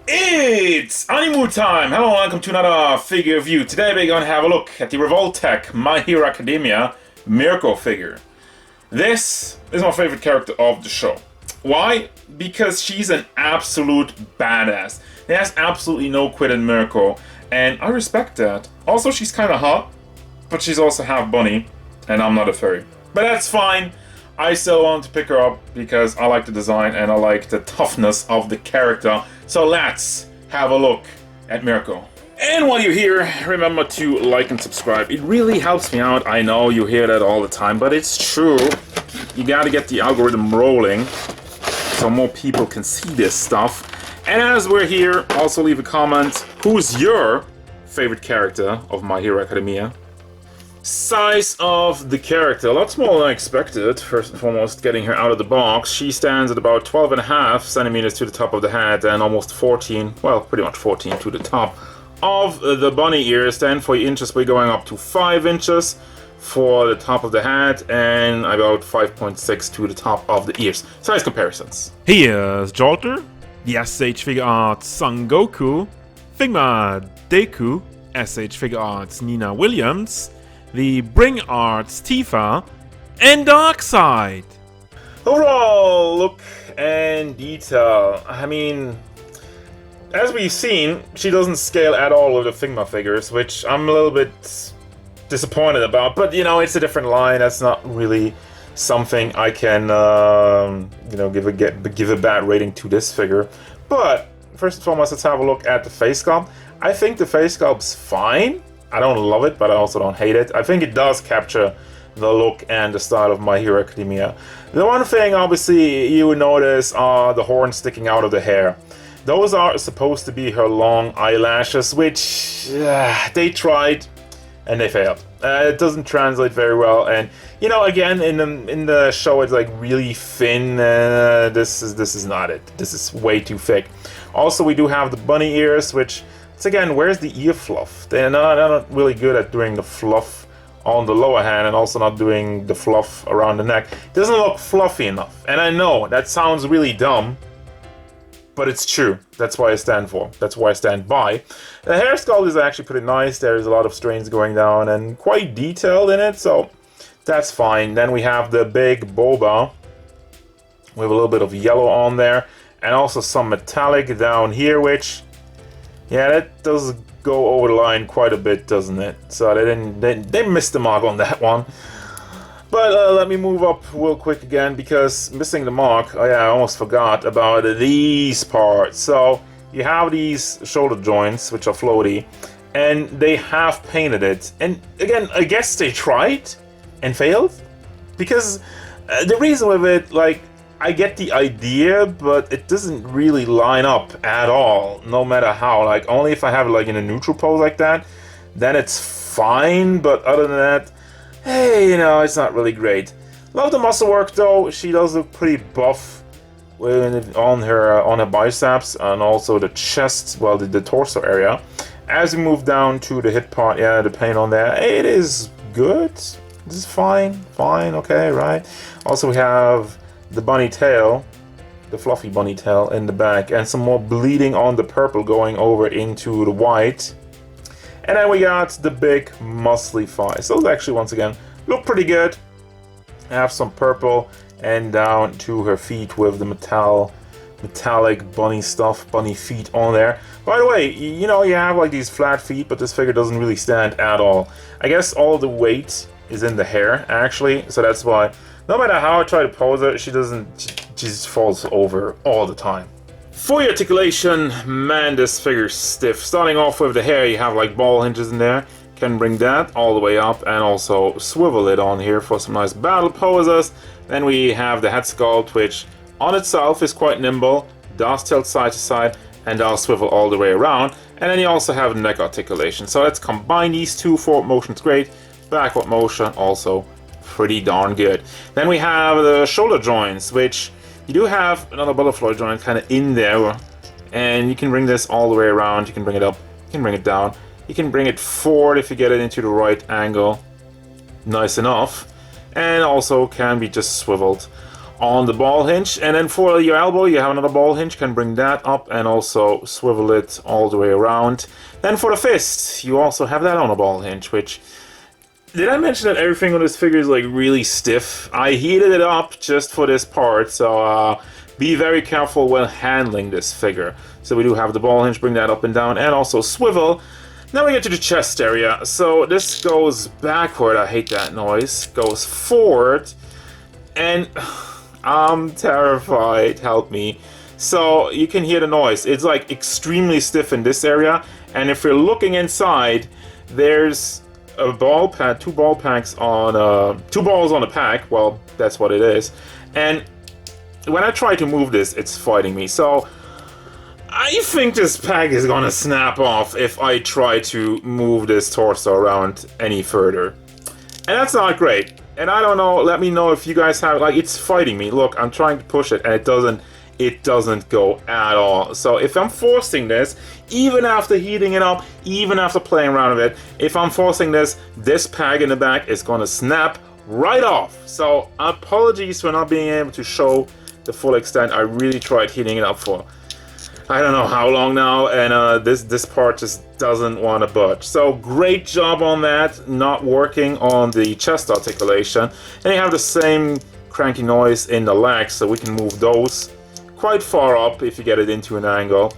It's Animu time! Hello and welcome to another figure review. Today we're going to have a look at the Revoltech My Hero Academia Mirko figure. This is my favorite character of the show. Why? Because she's an absolute badass. There's absolutely no quit in Mirko, and I respect that. Also, she's kind of hot, but she's also half bunny, and I'm not a furry. But that's fine. I still want to pick her up because I like the design and I like the toughness of the character. So let's have a look at Mirko. And while you're here, remember to like and subscribe. It really helps me out. I know you hear that all the time, but it's true. You gotta get the algorithm rolling so more people can see this stuff. And as we're here, also leave a comment. Who's your favorite character of My Hero Academia? Size of the character, lots more than I expected. First and foremost, getting her out of the box. She stands at about 12.5 centimeters to the top of the head and almost 14, well, pretty much 14 to the top of the bunny ears. Then for inches, we're going up to 5 inches for the top of the head and about 5.6 to the top of the ears. Size comparisons. Here's Jolter, the SH Figure Arts Son Goku, Figma Deku, SH Figure Arts Nina Williams, the Bring Arts Tifa, and Darkseid. Overall look and detail. I mean, as we've seen, she doesn't scale at all with the Figma figures, which I'm a little bit disappointed about. But you know, it's a different line. That's not really something I can, give a bad rating to this figure. But first and foremost, let's have a look at the face sculpt. I think the face sculpt's fine. I don't love it, but I also don't hate it. I think it does capture the look and the style of My Hero Academia. The one thing, obviously, you would notice are the horns sticking out of the hair. Those are supposed to be her long eyelashes, which they tried and they failed. It doesn't translate very well, and you know, again, in the show, it's like really thin. This is not it. This is way too thick. Also, we do have the bunny ears, which again, where's the ear fluff? They're not really good at doing the fluff on the lower hand and also not doing the fluff around the neck. It doesn't look fluffy enough. And I know that sounds really dumb, but it's true. That's why I stand for. That's why I stand by. The hair sculpt is actually pretty nice. There's a lot of strains going down and quite detailed in it, so that's fine. Then we have the big boba with a little bit of yellow on there and also some metallic down here, which, yeah, that does go over the line quite a bit, doesn't it? So they missed the mark on that one. But let me move up real quick again, because missing the mark, oh yeah, I almost forgot about these parts. So you have these shoulder joints, which are floaty, and they have painted it. And again, I guess they tried and failed, because the reason with it, like, I get the idea, but it doesn't really line up at all, no matter how. Like, only if I have it like in a neutral pose like that, then it's fine. But other than that, hey, you know, it's not really great. Love the muscle work though. She does look pretty buff on her biceps and also the chest, well, the torso area. As we move down to the hip part, yeah, the paint on there, it is good. This is fine, okay, right. Also, we have the bunny tail, the fluffy bunny tail in the back, and some more bleeding on the purple going over into the white. And then we got the big muscly thighs. Those actually, once again, look pretty good. Have some purple and down to her feet with the metallic bunny stuff, bunny feet on there. By the way, you know, you have like these flat feet, but this figure doesn't really stand at all. I guess all the weight is in the hair, actually, so that's why no matter how I try to pose her, she just falls over all the time. For your articulation, man, this figure's stiff. Starting off with the hair, you have like ball hinges in there. Can bring that all the way up and also swivel it on here for some nice battle poses. Then we have the head sculpt, which on itself is quite nimble, does tilt side to side, and does swivel all the way around. And then you also have neck articulation. So let's combine these two. Forward motion's great, backward motion also pretty darn good. Then we have the shoulder joints, which you do have another butterfly joint kind of in there, and you can bring this all the way around. You can bring it up, you can bring it down, you can bring it forward if you get it into the right angle, nice enough, and also can be just swiveled on the ball hinge. And then for your elbow, you have another ball hinge, can bring that up and also swivel it all the way around. Then for the fist, you also have that on a ball hinge, which... Did I mention that everything on this figure is like really stiff? I heated it up just for this part, so be very careful when handling this figure. So we do have the ball hinge, bring that up and down, and also swivel. Now we get to the chest area. So this goes backward, I hate that noise, goes forward, and I'm terrified, help me. So you can hear the noise. It's like extremely stiff in this area, and if you're looking inside, there's a ball pad, two balls on a pack. Well, that's what it is. And when I try to move this, it's fighting me. So I think this pack is gonna snap off if I try to move this torso around any further. And that's not great. And I don't know, let me know if you guys have, like, it's fighting me. Look, I'm trying to push it and it doesn't go at all. So if I'm forcing this, even after heating it up, even after playing around with it, if I'm forcing this peg in the back is gonna snap right off. So apologies for not being able to show the full extent. I really tried heating it up for I don't know how long now, and this part just doesn't want to budge. So great job on that, not working on the chest articulation. And you have the same cranky noise in the legs, so we can move those quite far up if you get it into an angle.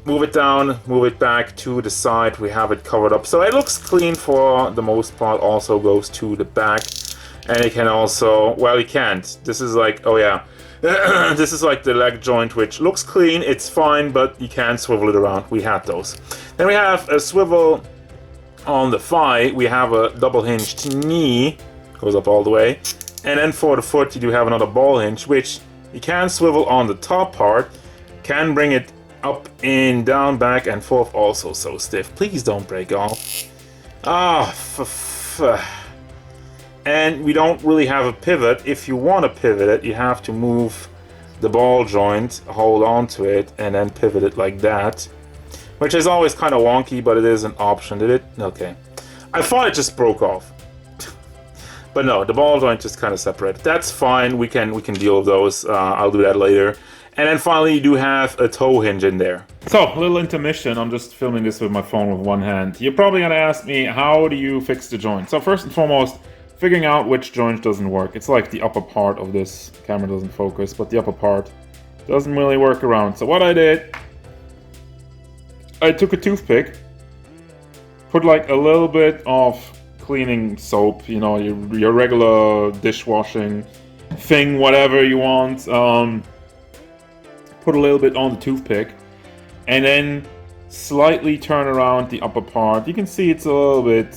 Move it down, move it back to the side, we have it covered up. So it looks clean for the most part, also goes to the back. And it can also, well, you can't. This is like, oh yeah. This is like the leg joint, which looks clean, it's fine, but you can't swivel it around. We had those. Then we have a swivel on the thigh. We have a double hinged knee, goes up all the way. And then for the foot, you do have another ball hinge, which you can swivel on the top part, can bring it up and down, back and forth, also so stiff. Please don't break off. And we don't really have a pivot. If you want to pivot it, you have to move the ball joint, hold on to it, and then pivot it like that. Which is always kind of wonky, but it is an option. Did it? Okay. I thought it just broke off. But no, the ball joint just kind of separated. That's fine, we can deal with those. I'll do that later. And then finally you do have a toe hinge in there. So, a little intermission. I'm just filming this with my phone with one hand. You're probably gonna ask me, how do you fix the joint? So first and foremost, figuring out which joint doesn't work. It's like the upper part of this. Camera doesn't focus, but the upper part doesn't really work around. So what I did, I took a toothpick, put like a little bit of cleaning soap, you know, your regular dishwashing thing, whatever you want. Put a little bit on the toothpick, and then slightly turn around the upper part. You can see it's a little bit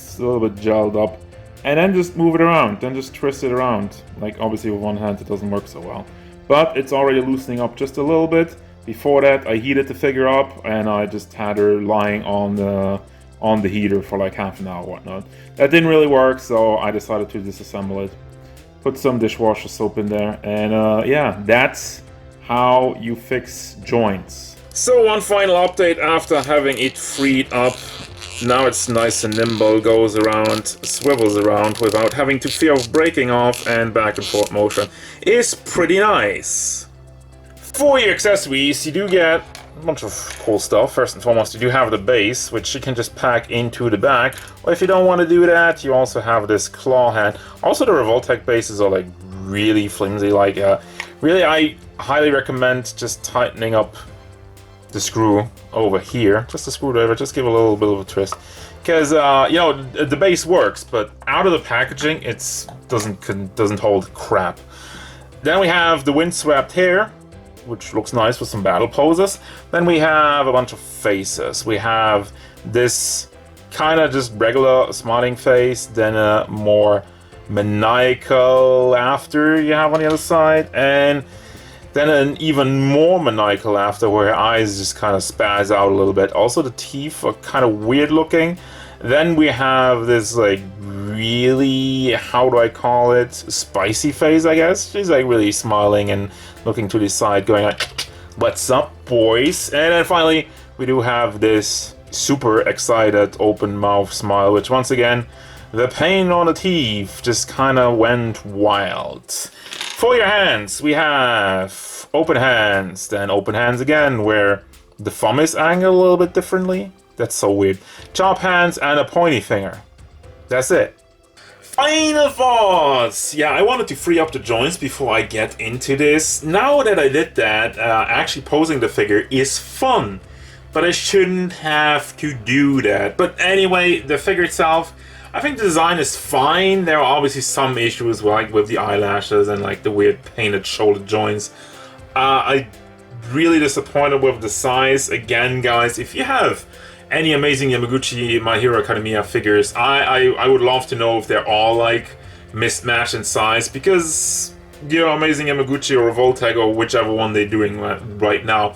gelled up. And then just move it around, then just twist it around. Like obviously with one hand it doesn't work so well. But it's already loosening up just a little bit. Before that I heated the figure up and I just had her lying on the heater for like half an hour or whatnot. That didn't really work, so I decided to disassemble it. Put some dishwasher soap in there, and yeah, that's how you fix joints. So one final update after having it freed up. Now it's nice and nimble, goes around, swivels around without having to fear of breaking off, and back and forth motion is pretty nice. For your accessories, you do get a bunch of cool stuff. First and foremost, you do have the base, which you can just pack into the back. Or if you don't want to do that, you also have this claw hand. Also, the Revoltech bases are like really flimsy. Like, really, I highly recommend just tightening up the screw over here, just a screwdriver, just give a little bit of a twist, because you know, the base works, but out of the packaging it doesn't hold crap. Then we have the windswept hair, which looks nice with some battle poses. Then we have a bunch of faces. We have this kind of just regular smiling face, then a more maniacal laughter you have on the other side, and then an even more maniacal laughter where her eyes just kind of spaz out a little bit. Also the teeth are kind of weird looking. Then we have this like really, how do I call it, spicy face, I guess. She's like really smiling and looking to the side going like, what's up boys? And then finally we do have this super excited open mouth smile, which once again, the pain on the teeth just kind of went wild. For your hands, we have open hands, then open hands again, where the thumb is angled a little bit differently. That's so weird. Chop hands and a pointy finger. That's it. Final thoughts! Yeah, I wanted to free up the joints before I get into this. Now that I did that, actually posing the figure is fun. But I shouldn't have to do that. But anyway, the figure itself, I think the design is fine. There are obviously some issues like with the eyelashes and like the weird painted shoulder joints. I really disappointed with the size. Again, guys, if you have any amazing Yamaguchi My Hero Academia figures, I would love to know if they're all like mismatched in size, because, you know, Amazing Yamaguchi or Revoltech or whichever one they're doing right now,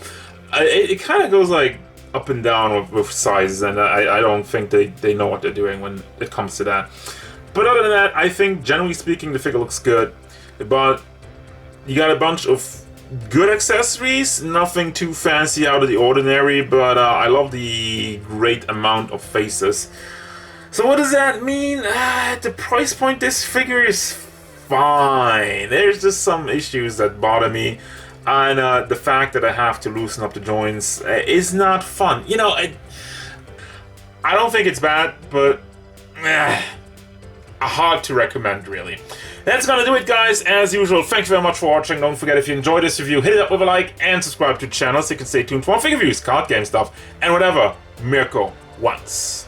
it kind of goes like up and down with sizes, and I don't think they know what they're doing when it comes to that. But other than that, I think generally speaking the figure looks good, but you got a bunch of good accessories, nothing too fancy out of the ordinary, but I love the great amount of faces. So what does that mean? At the price point, this figure is fine. There's just some issues that bother me, and the fact that I have to loosen up the joints is not fun. You know, I don't think it's bad, but hard to recommend, really. That's gonna do it, guys. As usual, thank you very much for watching. Don't forget, if you enjoyed this review, hit it up with a like and subscribe to the channel so you can stay tuned for more figure reviews, card game stuff, and whatever Mirko wants.